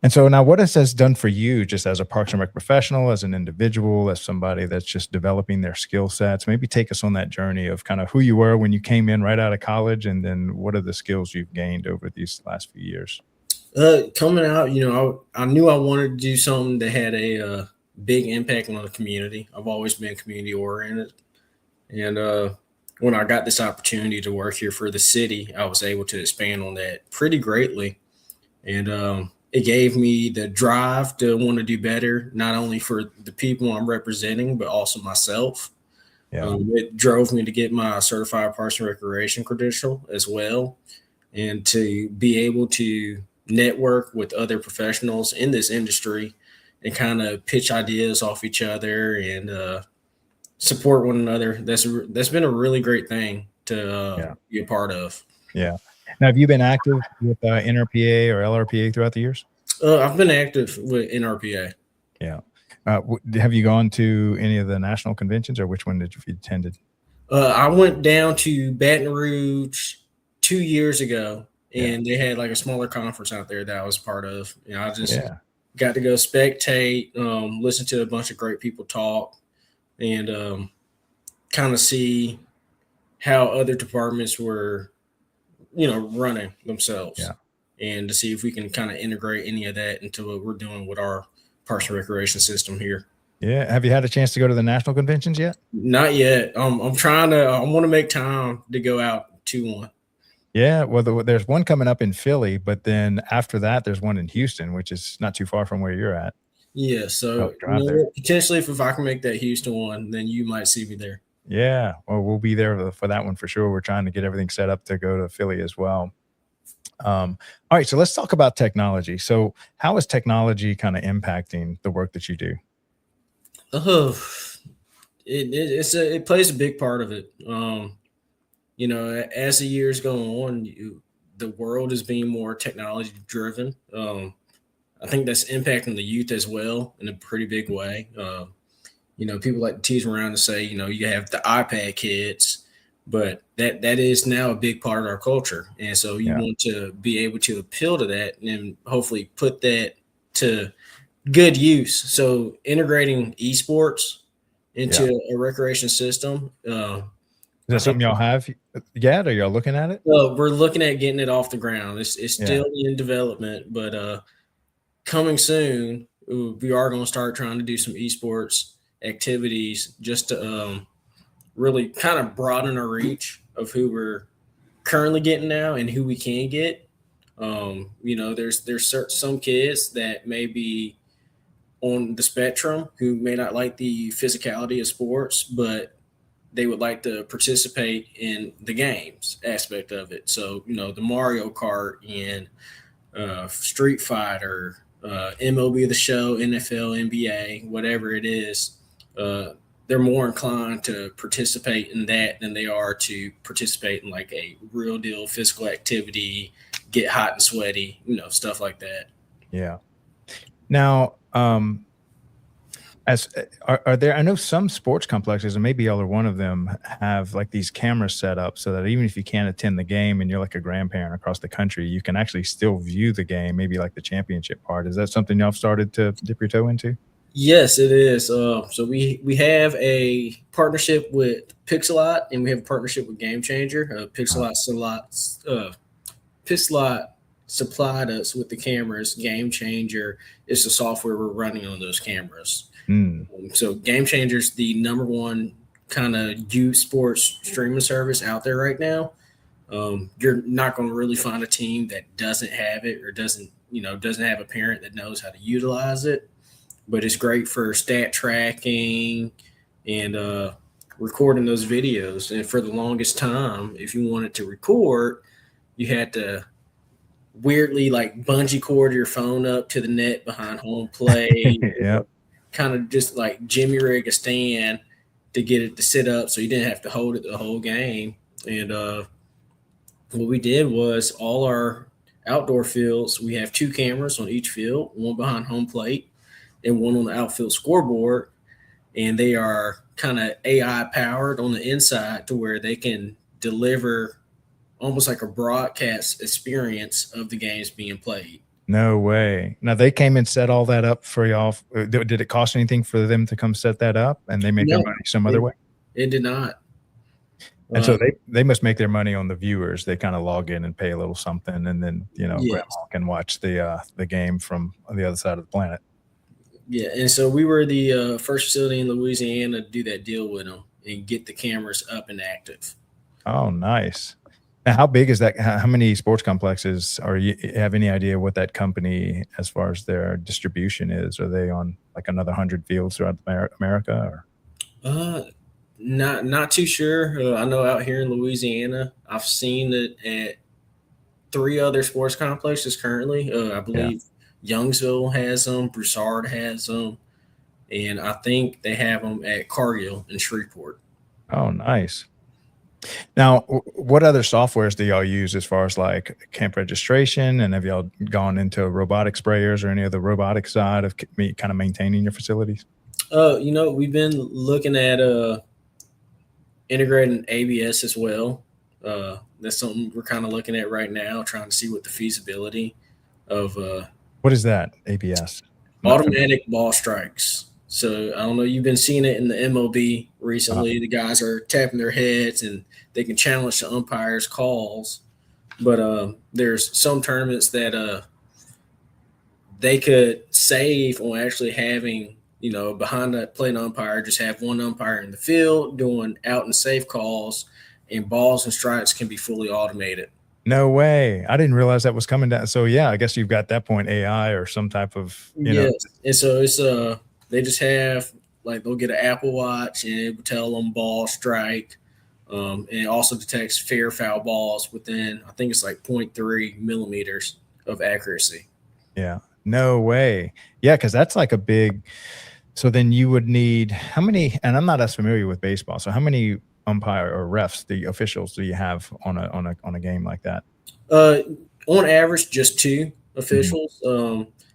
And so now what has this done for you just as a Parks and Rec professional, as an individual, as somebody that's just developing their skill sets? Maybe take us on that journey of kind of who you were when you came in right out of college, and then what are the skills you've gained over these last few years? Coming out, I knew I wanted to do something that had a big impact on the community. I've always been community oriented. And when I got this opportunity to work here for the city, I was able to expand on that pretty greatly. And it gave me the drive to want to do better, not only for the people I'm representing, but also myself. Yeah. It drove me to get my certified Parks and Recreation credential as well, and to be able to network with other professionals in this industry and kind of pitch ideas off each other and support one another. That's been a really great thing to be a part of. Yeah. Now, have you been active with NRPA or LRPA throughout the years? I've been active with NRPA. Yeah. Have you gone to any of the national conventions, or which one did you attended? I went down to Baton Rouge 2 years ago, and they had like a smaller conference out there that I was part of. I just got to go spectate, listen to a bunch of great people talk, and kind of see how other departments were, running themselves, and to see if we can kind of integrate any of that into what we're doing with our Parks and Recreation system here. Yeah. Have you had a chance to go to the national conventions yet? Not yet. I'm trying to. I want to make time to go out to one. Yeah. Well, there's one coming up in Philly, but then after that, there's one in Houston, which is not too far from where you're at. Yeah. So potentially, if I can make that Houston one, then you might see me there. Yeah. Well, we'll be there for that one for sure. We're trying to get everything set up to go to Philly as well. All right. So let's talk about technology. So how is technology kind of impacting the work that you do? It plays a big part of it. As the years go on, the world is being more technology driven. I think that's impacting the youth as well in a pretty big way. People like to tease around and say, you have the iPad kids, but that is now a big part of our culture. And so you want to be able to appeal to that and hopefully put that to good use. So integrating esports into a recreation system. Is that something y'all have yet? Or y'all looking at it? We're looking at getting it off the ground. It's still in development, but coming soon, we are going to start trying to do some esports activities just to really kind of broaden our reach of who we're currently getting now and who we can get. There's some kids that may be on the spectrum who may not like the physicality of sports, but they would like to participate in the games aspect of it. So, the Mario Kart and Street Fighter, MLB The Show, NFL, NBA, whatever it is, they're more inclined to participate in that than they are to participate in like a real deal physical activity, get hot and sweaty, stuff like that. Yeah. Now, are there, I know some sports complexes, and maybe y'all are one of them, have like these cameras set up so that even if you can't attend the game and you're like a grandparent across the country, you can actually still view the game, maybe like the championship part. Is that something y'all started to dip your toe into? Yes, it is. So we have a partnership with Pixelot, and we have a partnership with Game Changer. Pixelot supplied us with the cameras. Game Changer is the software we're running on those cameras. So Game Changer is the number one kind of youth sports streaming service out there right now. You're not going to really find a team that doesn't have it or doesn't have a parent that knows how to utilize it. But it's great for stat tracking and recording those videos. And for the longest time, if you wanted to record, you had to weirdly like bungee cord your phone up to the net behind home plate, Yeah. kind of just like jimmy rig a stand to get it to sit up so you didn't have to hold it the whole game. And what we did was all our outdoor fields, we have 2 cameras on each field, one behind home plate and one on the outfield scoreboard. And they are kind of AI powered on the inside to where they can deliver almost like a broadcast experience of the games being played. No way. Now they came and set all that up for y'all. Did it cost anything for them to come set that up and they made their No, money some other way? It did not. And so they must make their money on the viewers. They kind of log in and pay a little something, and then Yes. grandma can watch the game from the other side of the planet. Yeah, and so we were the first facility in Louisiana to do that deal with them and get the cameras up and active. Oh, nice. Now, how big is that? How many sports complexes, or you have any idea what that company, as far as their distribution is? Are they on like another 100 fields throughout America? Or? Not too sure. I know out here in Louisiana, I've seen it at 3 other sports complexes currently. I believe Youngsville has them, Broussard has them, and I think they have them at Cargill and Shreveport. Oh, nice. Now, what other softwares do y'all use as far as like camp registration? And have y'all gone into robotic sprayers or any of the robotic side of kind of maintaining your facilities? We've been looking at integrating ABS as well. That's something we're kind of looking at right now, trying to see what the feasibility of what is that, ABS? Automatic ball strikes. So I don't know, you've been seeing it in the MLB recently. The guys are tapping their heads and they can challenge the umpire's calls. But there's some tournaments that they could save on actually having, behind that plate umpire, just have one umpire in the field doing out and safe calls, and balls and strikes can be fully automated. No way. I didn't realize that was coming down. So yeah, I guess you've got that point, AI or some type of, Yes. And so it's they just have, like, they'll get an Apple Watch and it will tell them ball, strike, and it also detects fair foul balls within, I think it's like 0.3 millimeters of accuracy. Yeah. No way. Yeah, because that's like a big. So then you would need how many? And I'm not as familiar with baseball. So how many umpire or refs, the officials, do you have on a game like that? On average, just 2 officials.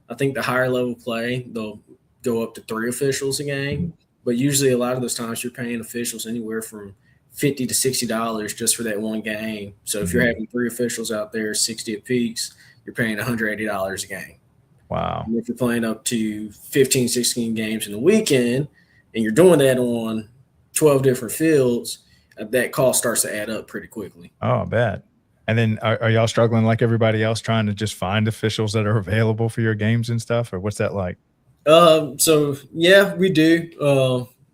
I think the higher level play, they'll go up to 3 officials a game. But usually a lot of those times you're paying officials anywhere from $50 to $60 just for that one game. So if you're having 3 officials out there, 60 apiece, you're paying $180 a game. Wow. And if you're playing up to 15, 16 games in a weekend and you're doing that on 12 different fields, that cost starts to add up pretty quickly. Oh, I bet. And then are y'all struggling like everybody else trying to just find officials that are available for your games and stuff? Or what's that like? So yeah, we do.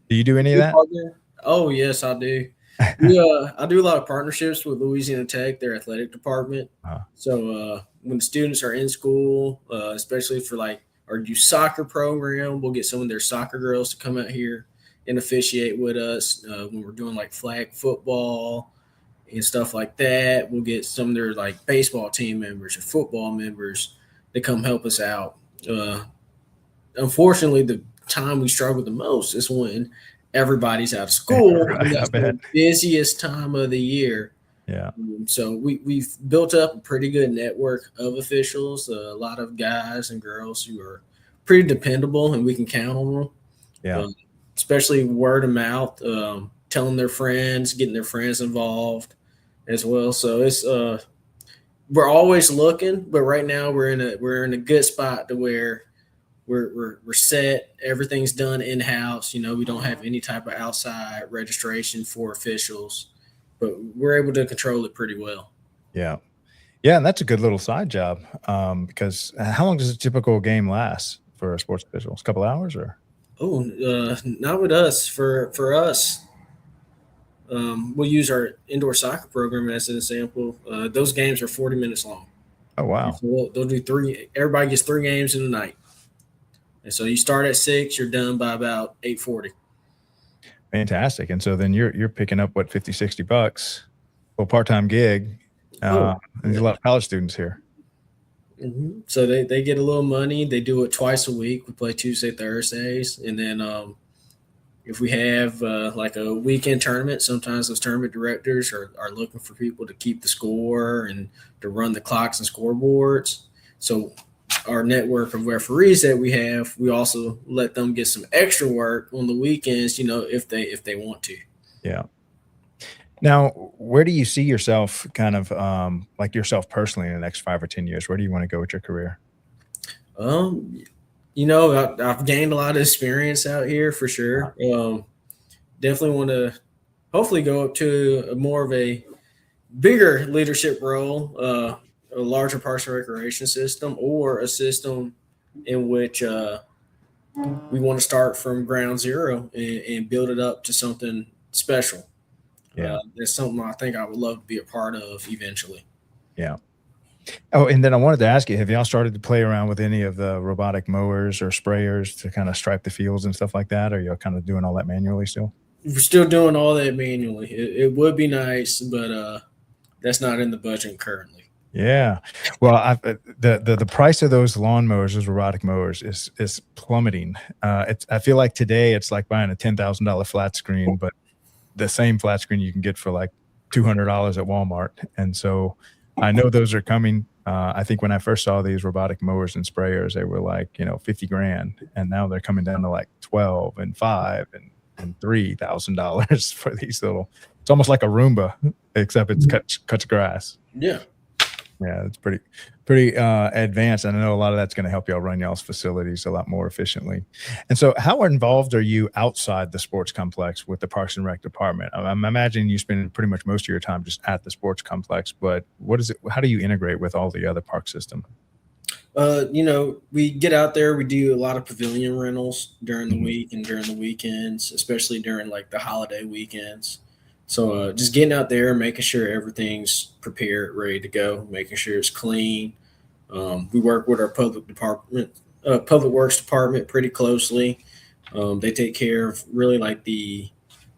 Do you do any of that? Oh yes, I do. I do a lot of partnerships with Louisiana Tech, their athletic department. So when the students are in school, especially for like our youth soccer program, we'll get some of their soccer girls to come out here and officiate with us. When we're doing like flag football and stuff like that, we'll get some of their like baseball team members or football members to come help us out. Unfortunately, the time we struggle the most is when everybody's out of school. Right, that's the busiest time of the year. Yeah. So we've built up a pretty good network of officials, a lot of guys and girls who are pretty dependable and we can count on them. Yeah. Especially word of mouth, telling their friends, getting their friends involved as well. So it's we're always looking, but right now we're in a good spot to where we're set. Everything's done in-house. We don't have any type of outside registration for officials, but we're able to control it pretty well. Yeah. Yeah. And that's a good little side job. Because how long does a typical game last for a sports official? A couple hours or? Oh, not with us. For us, we'll use our indoor soccer program as an example. Those games are 40 minutes long. Oh, wow. So they'll do 3. Everybody gets 3 games in a night. And so you start at 6, you're done by about 8:40. Fantastic. And so then you're picking up what, 50, $60, well, part-time gig. And there's a lot of college students here. So they get a little money. They do it twice a week. We play Tuesday, Thursdays. And then if we have like a weekend tournament, sometimes those tournament directors are looking for people to keep the score and to run the clocks and scoreboards. So our network of referees that we have, we also let them get some extra work on the weekends, if they want to. Yeah. Now, where do you see yourself kind of like yourself personally in the next 5 or 10 years? Where do you want to go with your career? I've gained a lot of experience out here for sure. Definitely want to hopefully go up to more of a bigger leadership role, a larger Parks and Recreation system, or a system in which we want to start from ground zero and build it up to something special. Yeah. That's something I think I would love to be a part of eventually. Yeah. Oh, and then I wanted to ask you, have y'all started to play around with any of the robotic mowers or sprayers to kind of stripe the fields and stuff like that? Or are y'all kind of doing all that manually still? We're still doing all that manually. It would be nice, but that's not in the budget currently. Yeah. Well, the price of those lawnmowers, those robotic mowers is plummeting. I feel like today it's like buying a $10,000 flat screen, but the same flat screen you can get for like $200 at Walmart. And so I know those are coming. I think when I first saw these robotic mowers and sprayers, they were like, $50,000, and now they're coming down to like 12 and $5 and $3,000 for these little. It's almost like a Roomba, except it cuts grass. Yeah. Yeah, it's pretty advanced. And I know a lot of that's going to help y'all run y'all's facilities a lot more efficiently. And so how involved are you outside the sports complex with the Parks and Rec department? I'm imagining you spend pretty much most of your time just at the sports complex, but how do you integrate with all the other park system? We get out there, we do a lot of pavilion rentals during the week and during the weekends, especially during like the holiday weekends. So just getting out there, making sure everything's prepared, ready to go, making sure it's clean. We work with our public works department pretty closely. They take care of really like the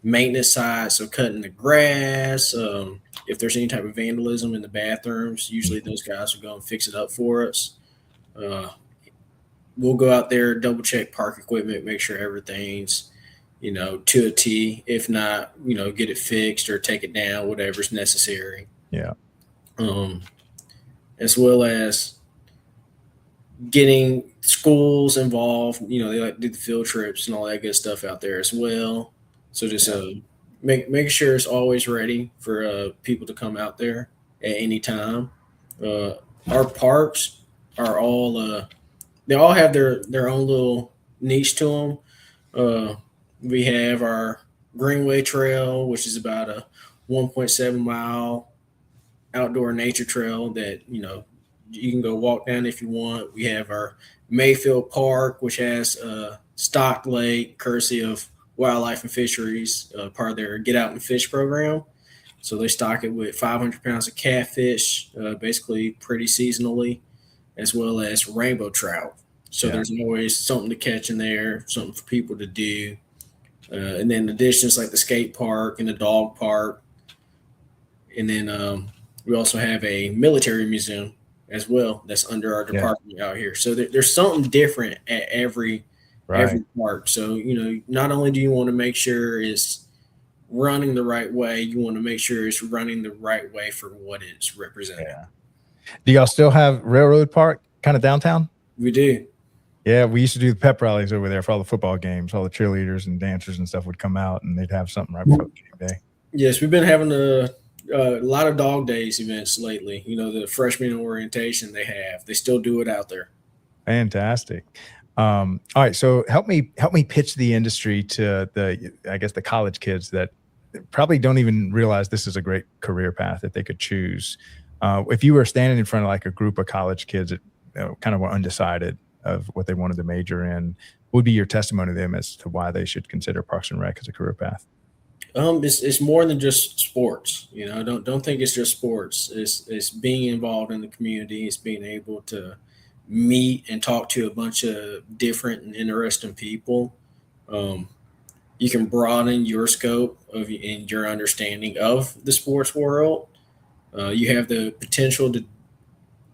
maintenance side, so cutting the grass. If there's any type of vandalism in the bathrooms, usually those guys will go and fix it up for us. We'll go out there, double check park equipment, make sure everything's to a T. If not, get it fixed or take it down, whatever's necessary. Yeah. As well as getting schools involved. They like to do the field trips and all that good stuff out there as well. So just making sure it's always ready for people to come out there at any time. Our parks are all they all have their own little niche to them. We have our Greenway Trail, which is about a 1.7 mile outdoor nature trail that, you can go walk down if you want. We have our Mayfield Park, which has a stocked lake, courtesy of Wildlife and Fisheries, part of their Get Out and Fish program. So they stock it with 500 pounds of catfish, basically pretty seasonally, as well as rainbow trout. So there's always something to catch in there, something for people to do. And then additions like the skate park and the dog park. And then we also have a military museum as well that's under our department out here. So there's something different at every park. So, not only do you want to make sure it's running the right way, you want to make sure it's running the right way for what it's representing. Yeah. Do y'all still have Railroad Park kind of downtown? We do. Yeah, we used to do the pep rallies over there for all the football games. All the cheerleaders and dancers and stuff would come out, and they'd have something right before game day. Yes, we've been having a lot of dog days events lately. The freshman orientation they still do it out there. Fantastic. All right, so help me pitch the industry to the college kids that probably don't even realize this is a great career path that they could choose. If you were standing in front of like a group of college kids that kind of were undecided of what they wanted to major in, what would be your testimony to them as to why they should consider Parks and Rec as a career path? It's more than just sports. Don't think it's just sports. It's being involved in the community. It's being able to meet and talk to a bunch of different and interesting people. you can broaden your scope and your understanding of the sports world. You have the potential to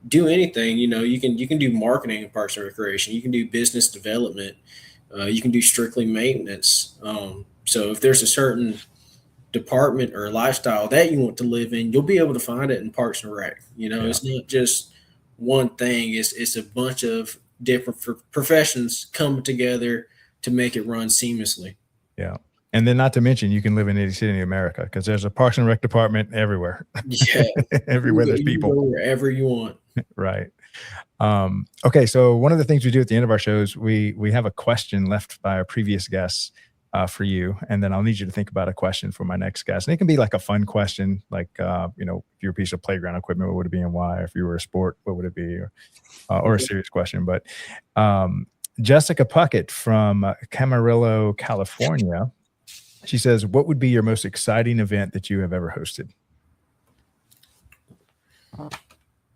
do anything. You can do marketing in Parks and Recreation. You can do business development. You can do strictly maintenance. So if there's a certain department or lifestyle that you want to live in, you'll be able to find it in Parks and Rec. Yeah. It's not just one thing. It's a bunch of different professions coming together to make it run seamlessly. Yeah. And then not to mention, you can live in any city in America because there's a Parks and Rec department everywhere. Yeah. Everywhere there's You can people. go wherever you want. Right. Okay. So one of the things we do at the end of our shows, we have a question left by our previous guests for you. And then I'll need you to think about a question for my next guest. And it can be like a fun question, like, if you're a piece of playground equipment, what would it be and why? If you were a sport, what would it be? Or a serious question. But Jessica Puckett from Camarillo, California, she says, what would be your most exciting event that you have ever hosted?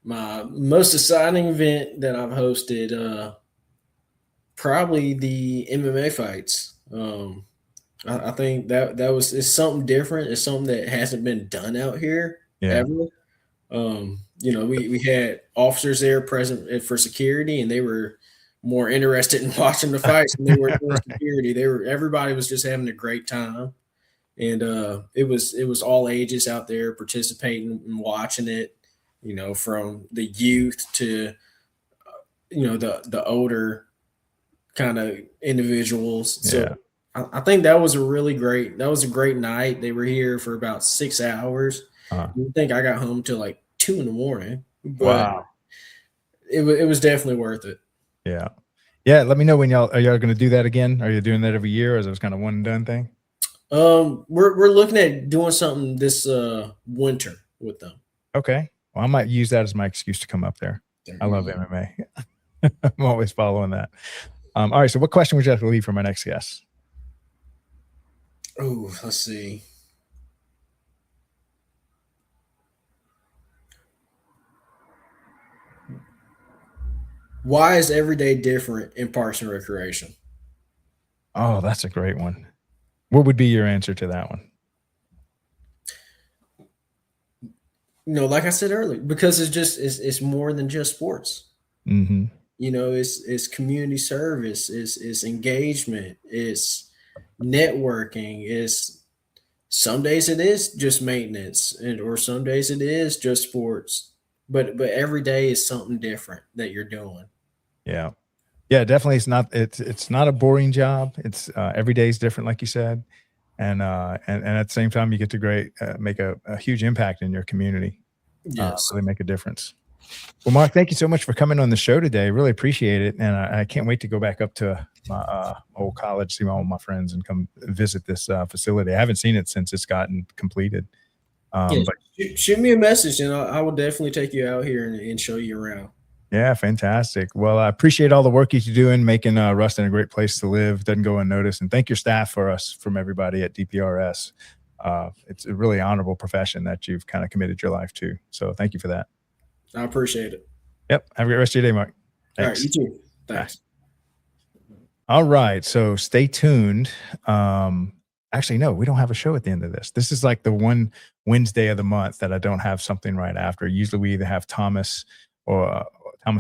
My most exciting event that I've hosted, probably the MMA fights. I think it's something different. It's something that hasn't been done out here ever. We had officers there present for security, and they were more interested in watching the fights than they were doing security. Everybody was just having a great time, and it was all ages out there participating and watching it. From the youth to the older kind of individuals. So I think that was a great night. They were here for about 6 hours. I think I got home till like 2 a.m. But wow. It was definitely worth it. Yeah. Yeah. Let me know when are y'all going to do that again? Are you doing that every year, or is it kind of one and done thing? We're looking at doing something this winter with them. Okay. Well, I might use that as my excuse to come up there. I love MMA. I'm always following that. All right. So what question would you have to leave for my next guest? Oh, let's see. Why is every day different in Parks and Recreation? Oh, that's a great one. What would be your answer to that one? Like I said earlier, because it's more than just sports. Mm-hmm. It's community service, it's engagement, it's networking. Some days it is just maintenance, or some days it is just sports. But every day is something different that you're doing. Yeah. Yeah, definitely. It's not a boring job. It's every day is different, like you said. And at the same time, you get to make a huge impact in your community. Yes. Really make a difference. Well, Marc, thank you so much for coming on the show today. Really appreciate it. And I can't wait to go back up to my old college, see all my friends, and come visit this facility. I haven't seen it since it's gotten completed. But shoot me a message, and I will definitely take you out here and show you around. Yeah, fantastic. Well, I appreciate all the work you're doing, making Ruston a great place to live. Doesn't go unnoticed. And thank your staff from everybody at DPRS. It's a really honorable profession that you've kind of committed your life to. So thank you for that. I appreciate it. Yep. Have a great rest of your day, Marc. Thanks. All right, you too. Thanks. Bye. All right. So stay tuned. Actually, no, we don't have a show at the end of this. This is like the one Wednesday of the month that I don't have something right after. Usually we either have Thomas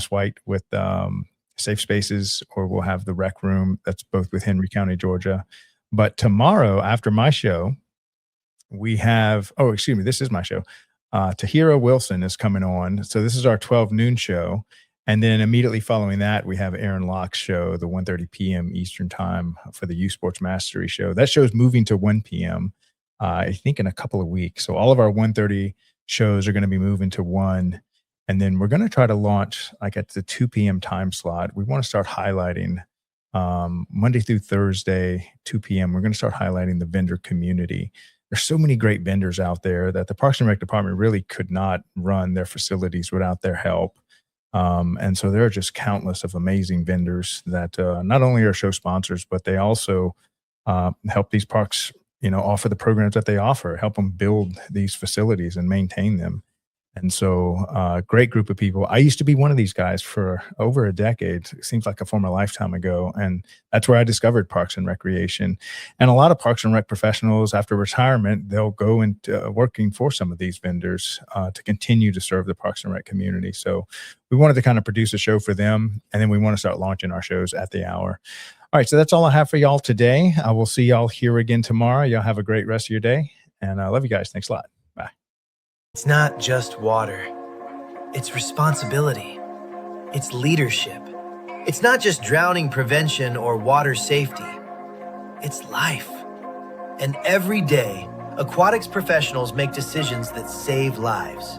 White with Safe Spaces, or we'll have the Rec Room. That's both with Henry County, Georgia. But tomorrow after my show, we have, this is my show. Tahira Wilson is coming on. So this is our 12 noon show. And then immediately following that, we have Aaron Locke's show, the 1:30 p.m. Eastern time for the Youth Sports Mastery show. That show is moving to 1 p.m., I think in a couple of weeks. So all of our 1:30 shows are going to be moving to 1. And then we're going to try to launch like at the 2 p.m. time slot. We want to start highlighting Monday through Thursday, 2 p.m. We're going to start highlighting the vendor community. There's so many great vendors out there that the Parks and Rec department really could not run their facilities without their help. And so there are just countless of amazing vendors that not only are show sponsors, but they also help these parks, offer the programs that they offer, help them build these facilities and maintain them. And so great group of people. I used to be one of these guys for over a decade. It seems like a former lifetime ago. And that's where I discovered Parks and Recreation. And a lot of Parks and Rec professionals after retirement, they'll go into working for some of these vendors to continue to serve the Parks and Rec community. So we wanted to kind of produce a show for them. And then we want to start launching our shows at the hour. All right. So that's all I have for y'all today. I will see y'all here again tomorrow. Y'all have a great rest of your day. And I love you guys. Thanks a lot. Bye. It's not just water. It's responsibility. It's leadership. It's not just drowning prevention or water safety. It's life. And every day, aquatics professionals make decisions that save lives.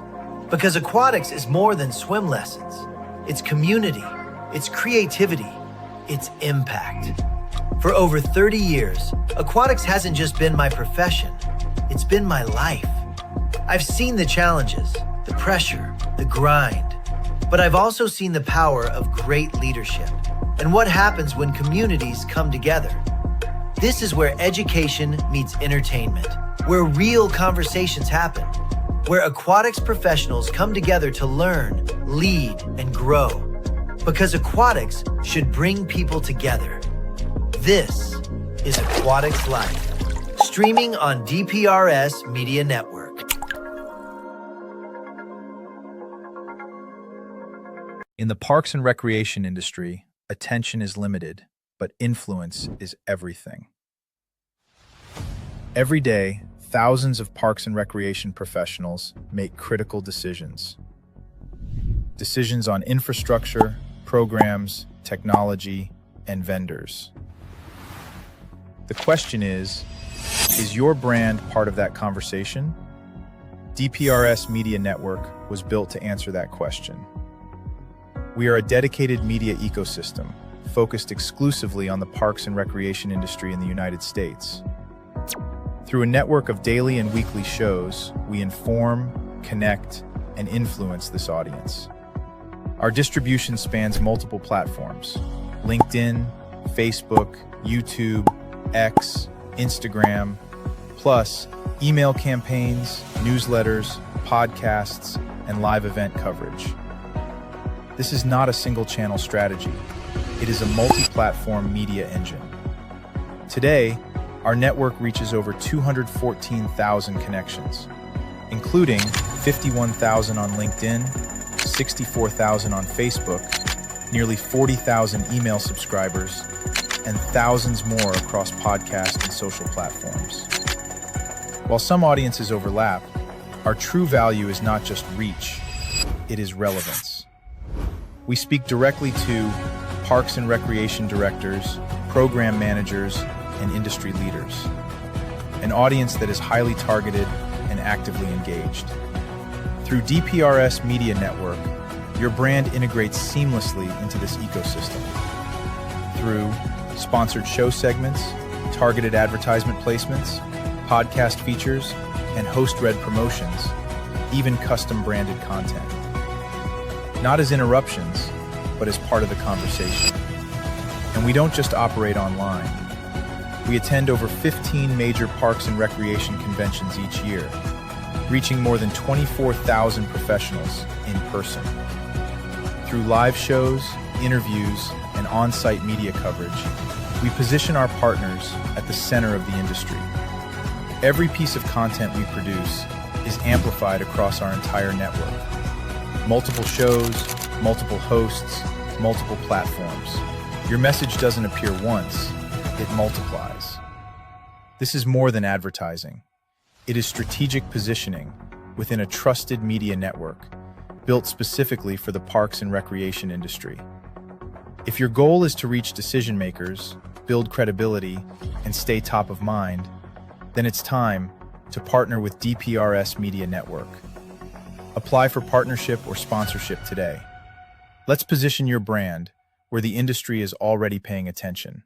Because aquatics is more than swim lessons. It's community. It's creativity. It's impact. For over 30 years, aquatics hasn't just been my profession. It's been my life. I've seen the challenges, the pressure, the grind, but I've also seen the power of great leadership and what happens when communities come together. This is where education meets entertainment, where real conversations happen, where aquatics professionals come together to learn, lead, and grow. Because aquatics should bring people together. This is Aquatics Life, streaming on DPRS Media Network. In the parks and recreation industry, attention is limited, but influence is everything. Every day, thousands of parks and recreation professionals make critical decisions. Decisions on infrastructure, programs, technology, and vendors. The question is your brand part of that conversation? DPRS Media Network was built to answer that question. We are a dedicated media ecosystem focused exclusively on the parks and recreation industry in the United States. Through a network of daily and weekly shows, we inform, connect, and influence this audience. Our distribution spans multiple platforms: LinkedIn, Facebook, YouTube, X, Instagram, plus email campaigns, newsletters, podcasts, and live event coverage. This is not a single-channel strategy. It is a multi-platform media engine. Today, our network reaches over 214,000 connections, including 51,000 on LinkedIn, 64,000 on Facebook, nearly 40,000 email subscribers, and thousands more across podcast and social platforms. While some audiences overlap, our true value is not just reach, it is relevance. We speak directly to parks and recreation directors, program managers, and industry leaders, an audience that is highly targeted and actively engaged. Through DPRS Media Network, your brand integrates seamlessly into this ecosystem. Through sponsored show segments, targeted advertisement placements, podcast features, and host-read promotions, even custom branded content. Not as interruptions, but as part of the conversation. And we don't just operate online. We attend over 15 major parks and recreation conventions each year, reaching more than 24,000 professionals in person. Through live shows, interviews, and on-site media coverage, we position our partners at the center of the industry. Every piece of content we produce is amplified across our entire network. Multiple shows, multiple hosts, multiple platforms. Your message doesn't appear once, it multiplies. This is more than advertising. It is strategic positioning within a trusted media network built specifically for the parks and recreation industry. If your goal is to reach decision makers, build credibility, and stay top of mind, then it's time to partner with DPRS Media Network. Apply for partnership or sponsorship today. Let's position your brand where the industry is already paying attention.